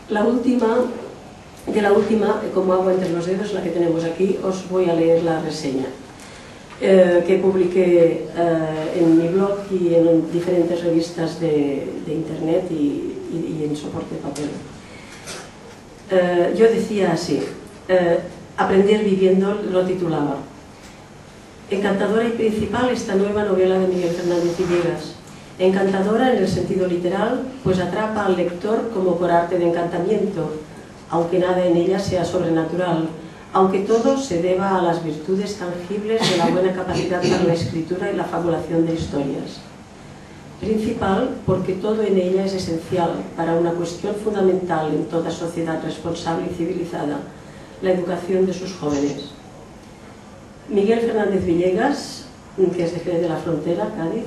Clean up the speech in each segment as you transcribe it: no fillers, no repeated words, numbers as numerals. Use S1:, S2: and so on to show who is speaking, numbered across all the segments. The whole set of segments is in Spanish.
S1: De la última, Como agua entre los dedos, la que tenemos aquí, os voy a leer la reseña que publiqué en mi blog y en diferentes revistas de internet y en soporte de papel. Yo decía así, Aprender viviendo, lo titulaba. Encantadora y principal esta nueva novela de Miguel Fernández Villegas. Encantadora en el sentido literal, pues atrapa al lector como por arte de encantamiento, aunque nada en ella sea sobrenatural, aunque todo se deba a las virtudes tangibles de la buena capacidad para la escritura y la fabulación de historias. Principal porque todo en ella es esencial para una cuestión fundamental en toda sociedad responsable y civilizada, la educación de sus jóvenes. Miguel Fernández Villegas, que es de Jerez de la Frontera, Cádiz,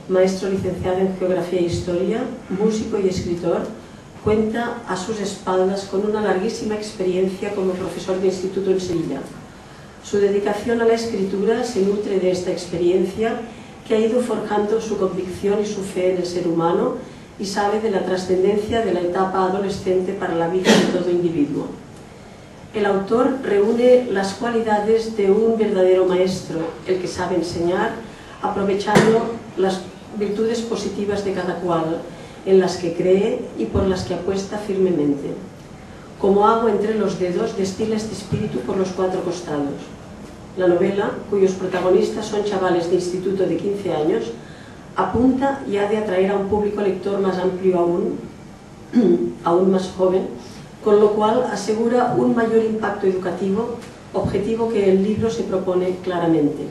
S1: maestro licenciado en Geografía e Historia, músico y escritor, cuenta a sus espaldas con una larguísima experiencia como profesor de instituto en Sevilla. Su dedicación a la escritura se nutre de esta experiencia que ha ido forjando su convicción y su fe en el ser humano y sabe de la trascendencia de la etapa adolescente para la vida de todo individuo. El autor reúne las cualidades de un verdadero maestro, el que sabe enseñar, aprovechando las virtudes positivas de cada cual, en las que cree y por las que apuesta firmemente. Como agua entre los dedos, destila este espíritu por los cuatro costados. La novela, cuyos protagonistas son chavales de instituto de 15 años, apunta y ha de atraer a un público lector más amplio aún más joven, con lo cual asegura un mayor impacto educativo, objetivo que el libro se propone claramente.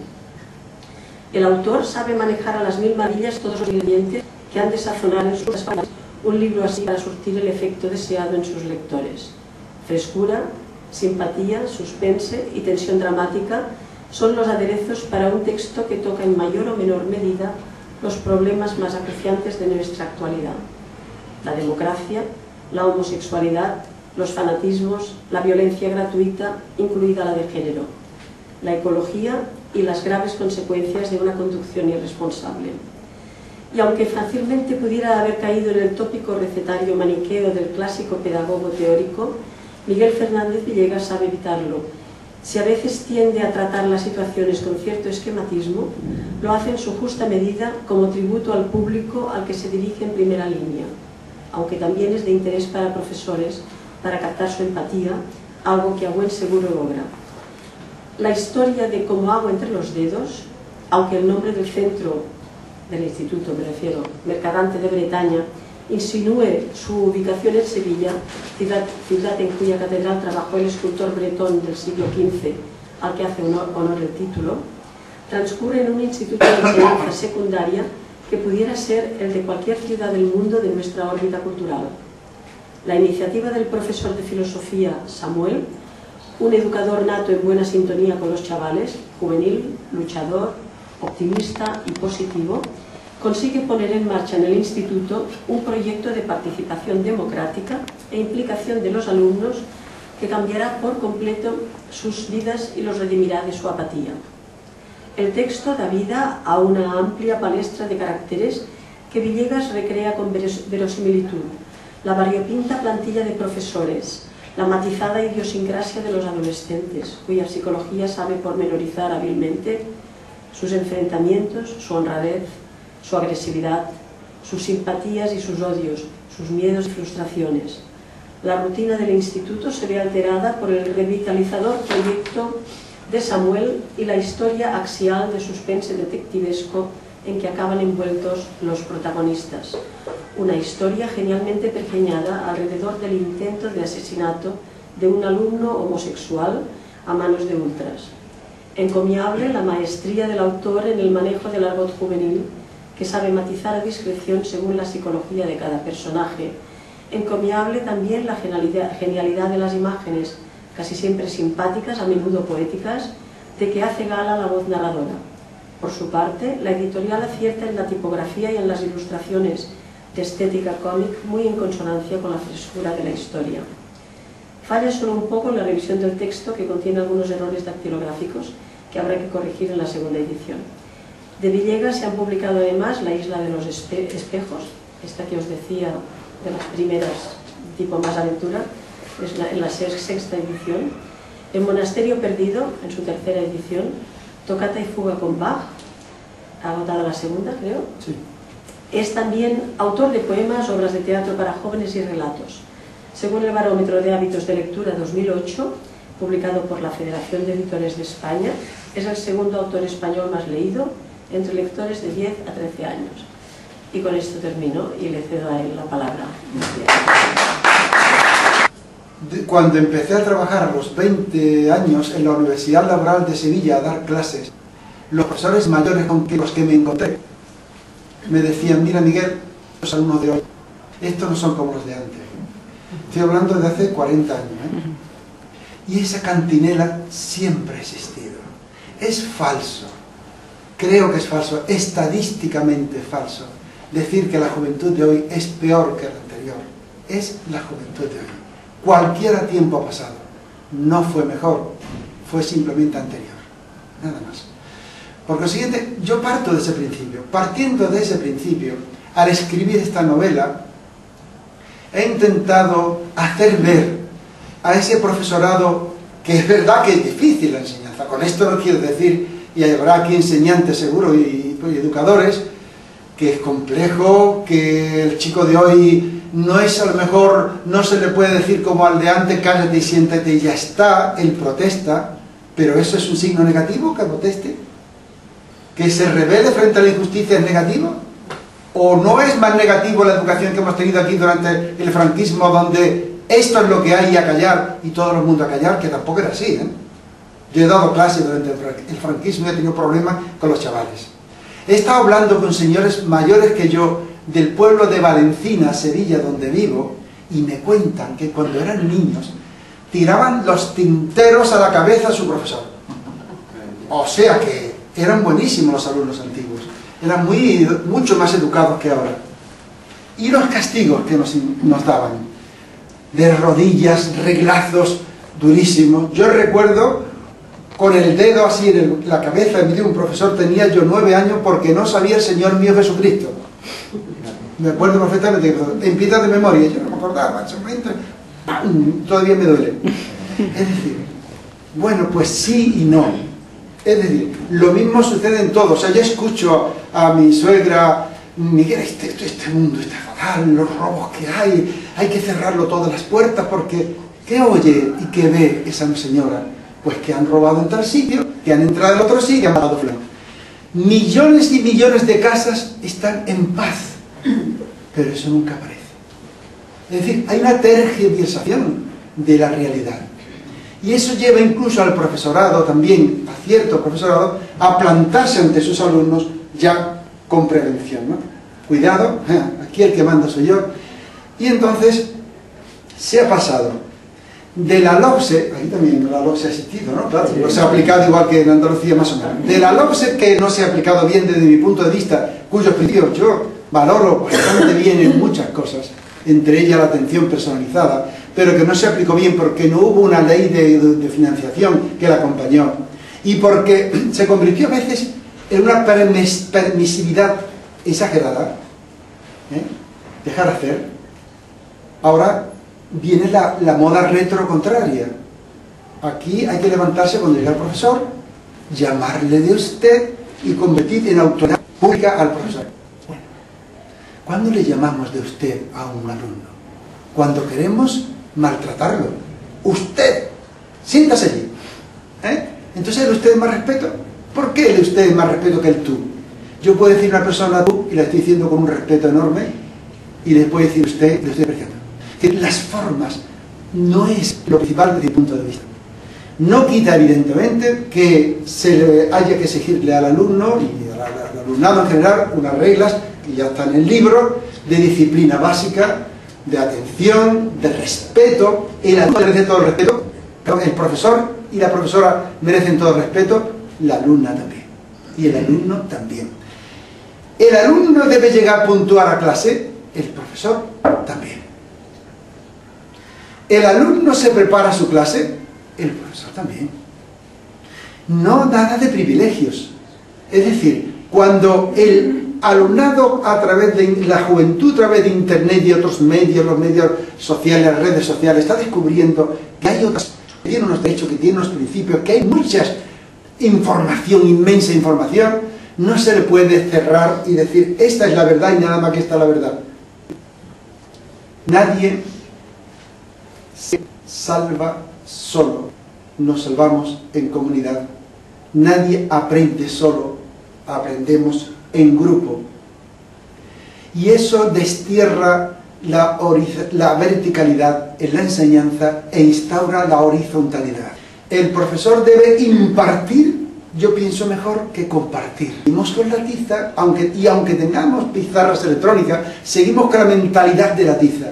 S1: El autor sabe manejar a las mil maravillas todos los ingredientes que han de sazonar en sus palabras un libro así para surtir el efecto deseado en sus lectores. Frescura, simpatía, suspense y tensión dramática son los aderezos para un texto que toca en mayor o menor medida los problemas más acuciantes de nuestra actualidad: la democracia, la homosexualidad, los fanatismos, la violencia gratuita, incluida la de género, la ecología y las graves consecuencias de una conducción irresponsable. Y aunque fácilmente pudiera haber caído en el tópico recetario maniqueo del clásico pedagogo teórico, Miguel Fernández Villegas sabe evitarlo. Si a veces tiende a tratar las situaciones con cierto esquematismo, lo hace en su justa medida como tributo al público al que se dirige en primera línea, aunque también es de interés para profesores, para captar su empatía, algo que a buen seguro logra. La historia de Como agua entre los dedos, aunque el nombre del centro del instituto, me refiero, Mercadante de Bretaña, insinúe su ubicación en Sevilla, ciudad en cuya catedral trabajó el escultor bretón del siglo XV, al que hace honor el título, transcurre en un instituto de enseñanza secundaria que pudiera ser el de cualquier ciudad del mundo de nuestra órbita cultural. La iniciativa del profesor de filosofía Samuel, un educador nato en buena sintonía con los chavales, juvenil, luchador, optimista y positivo, consigue poner en marcha en el instituto un proyecto de participación democrática e implicación de los alumnos que cambiará por completo sus vidas y los redimirá de su apatía. El texto da vida a una amplia palestra de caracteres que Villegas recrea con verosimilitud: la variopinta plantilla de profesores, la matizada idiosincrasia de los adolescentes, cuya psicología sabe pormenorizar hábilmente sus enfrentamientos, su honradez, su agresividad, sus simpatías y sus odios, sus miedos y frustraciones. La rutina del instituto se ve alterada por el revitalizador proyecto de Samuel y la historia axial de suspense detectivesco en que acaban envueltos los protagonistas. Una historia genialmente pergeñada alrededor del intento de asesinato de un alumno homosexual a manos de ultras. Encomiable la maestría del autor en el manejo del argot juvenil, que sabe matizar a discreción según la psicología de cada personaje. Encomiable también la genialidad de las imágenes, casi siempre simpáticas, a menudo poéticas, de que hace gala la voz narradora. Por su parte, la editorial acierta en la tipografía y en las ilustraciones de estética cómic, muy en consonancia con la frescura de la historia. Falla solo un poco en la revisión del texto, que contiene algunos errores dactilográficos que habrá que corregir en la segunda edición. De Villegas se han publicado además La isla de los espejos, esta que os decía de las primeras tipo más aventura, es en la sexta edición. El Monasterio Perdido, en su tercera edición. Tocata y Fuga con Bach, agotada la segunda, creo.
S2: Sí.
S1: Es también autor de poemas, obras de teatro para jóvenes y relatos. Según el Barómetro de Hábitos de Lectura 2008, publicado por la Federación de Editores de España, es el segundo autor español más leído entre lectores de 10 a 13 años. Y con esto termino y le cedo a él la palabra.
S2: Cuando empecé a trabajar a los 20 años en la Universidad Laboral de Sevilla a dar clases, los profesores mayores con los que me encontré me decían: mira, Miguel, los alumnos de hoy, estos no son como los de antes. Estoy hablando de hace 40 años, ¿eh? Y esa cantinela siempre ha existido. Es falso, creo que es falso, estadísticamente falso, decir que la juventud de hoy es peor que la anterior. Es la juventud de hoy. Cualquier tiempo ha pasado, no fue mejor, fue simplemente anterior, nada más. Por consiguiente, yo parto de ese principio. Partiendo de ese principio, al escribir esta novela, he intentado hacer ver a ese profesorado, que es verdad que es difícil la enseñanza, con esto no quiero decir, y habrá aquí enseñantes seguro y educadores, que es complejo, que el chico de hoy no es, a lo mejor, no se le puede decir como al de antes: cállate y siéntate y ya está, él protesta, pero ¿eso es un signo negativo, que proteste? ¿Que se rebele frente a la injusticia es negativo? ¿O no es más negativo la educación que hemos tenido aquí durante el franquismo, donde esto es lo que hay y a callar, y todo el mundo a callar? Que tampoco era así, ¿eh? Yo he dado clases durante el franquismo y he tenido problemas con los chavales. He estado hablando con señores mayores que yo, del pueblo de Valencina, Sevilla, donde vivo, y me cuentan que cuando eran niños tiraban los tinteros a la cabeza a su profesor. O sea que eran buenísimos los alumnos antiguos, eran mucho más educados que ahora. Y los castigos que nos daban, de rodillas, reglazos durísimos. Yo recuerdo, con el dedo así en la cabeza, me dio un profesor, tenía yo 9 años, porque no sabía el Señor mío Jesucristo. Me acuerdo perfectamente, en piedad de memoria, yo no me acordaba, todavía me duele. Es decir, bueno, pues sí y no. Es decir, lo mismo sucede en todo. O sea, yo escucho a mi suegra: Miguel, este mundo está fatal, los robos que hay que cerrarlo todas las puertas, porque ¿qué oye y qué ve esa señora? Pues que han robado en tal sitio, que han entrado en otro sitio, que han matado fulano. Millones y millones de casas están en paz, pero eso nunca aparece. Es decir, hay una tergiversación de la realidad. Y eso lleva incluso al profesorado también, a cierto profesorado, a plantarse ante sus alumnos ya con prevención, ¿no? Cuidado, aquí el que manda soy yo. Y entonces se ha pasado de la LOCSE, ahí también la LOCSE ha existido, ¿no? Claro, no se ha aplicado igual que en Andalucía más o menos. De la LOCSE, que no se ha aplicado bien desde mi punto de vista, cuyos principios yo valoro bastante bien en muchas cosas, entre ellas la atención personalizada, pero que no se aplicó bien porque no hubo una ley de financiación que la acompañó, y porque se convirtió a veces en una permisividad exagerada, dejar hacer. Ahora viene la moda retro contraria. Aquí hay que levantarse cuando llega el profesor, llamarle de usted y convertir en autoridad pública al profesor. Bueno, ¿cuándo le llamamos de usted a un alumno? Cuando queremos maltratarlo. Usted, siéntase allí. Entonces el usted es más respeto. ¿Por qué el usted es más respeto que el tú? Yo puedo decir a una persona tú y la estoy diciendo con un respeto enorme, y le puedo decir usted, le estoy apreciando. Las formas no es lo principal desde mi punto de vista. No quita evidentemente que se le haya que exigirle al alumno y al alumnado en general unas reglas que ya están en el libro, de disciplina básica, de atención, de respeto. El alumno merece todo el respeto, el profesor y la profesora merecen todo el respeto, la alumna también, y el alumno también. El alumno debe llegar puntual a clase, el profesor también. El alumno se prepara a su clase, el profesor también. No nada de privilegios. Es decir, cuando el alumnado a través de la juventud, a través de internet y otros medios, los medios sociales, las redes sociales, está descubriendo que hay otras, que tienen unos derechos, que tienen unos principios, que hay mucha información, inmensa información. No se le puede cerrar y decir, esta es la verdad y nada más que esta es la verdad. Nadie se salva solo, nos salvamos en comunidad. Nadie aprende solo, aprendemos en grupo. Y eso destierra la verticalidad en la enseñanza e instaura la horizontalidad. El profesor debe impartir, yo pienso, mejor que compartir. Seguimos con la tiza, aunque tengamos pizarras electrónicas, seguimos con la mentalidad de la tiza.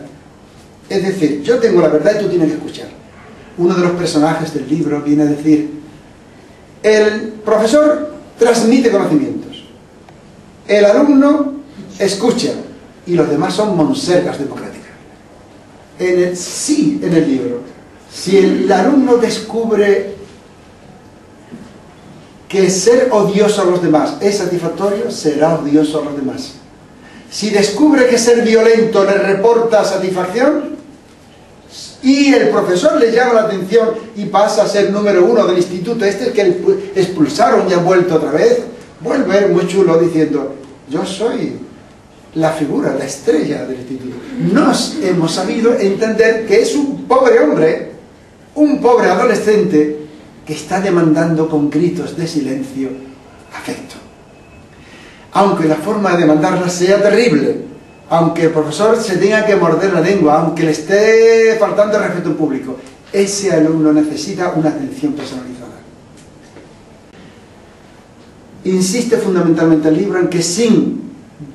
S2: Es decir, yo tengo la verdad y tú tienes que escuchar. Uno de los personajes del libro viene a decir, el profesor transmite conocimientos, el alumno escucha y los demás son monsergas democráticas. En el libro, si el alumno descubre que ser odioso a los demás es satisfactorio, será odioso a los demás. Si descubre que ser violento le reporta satisfacción y el profesor le llama la atención y pasa a ser número 1 del instituto, este es que expulsaron y ha vuelto otra vez, vuelve muy chulo diciendo, yo soy la figura, la estrella del instituto. Nos hemos sabido entender que es un pobre hombre, un pobre adolescente que está demandando con gritos de silencio afecto. Aunque la forma de demandarla sea terrible, aunque el profesor se tenga que morder la lengua, aunque le esté faltando el respeto en público, ese alumno necesita una atención personalizada. Insiste fundamentalmente el libro en que sin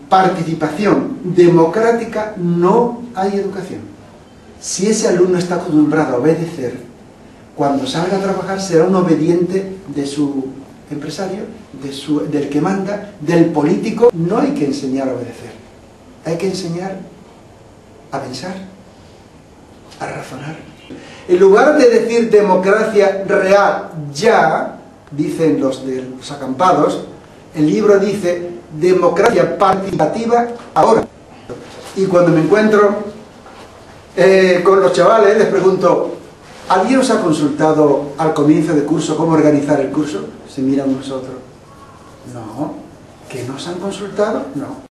S2: participación democrática no hay educación. Si ese alumno está acostumbrado a obedecer, cuando salga a trabajar será un obediente de su empresario, del que manda, del político. No hay que enseñar a obedecer. Hay que enseñar a pensar, a razonar. En lugar de decir democracia real ya, dicen los de los acampados, el libro dice democracia participativa ahora. Y cuando me encuentro con los chavales les pregunto, ¿alguien os ha consultado al comienzo del curso cómo organizar el curso? Se miran unos a otros. No. ¿Que nos han consultado? No.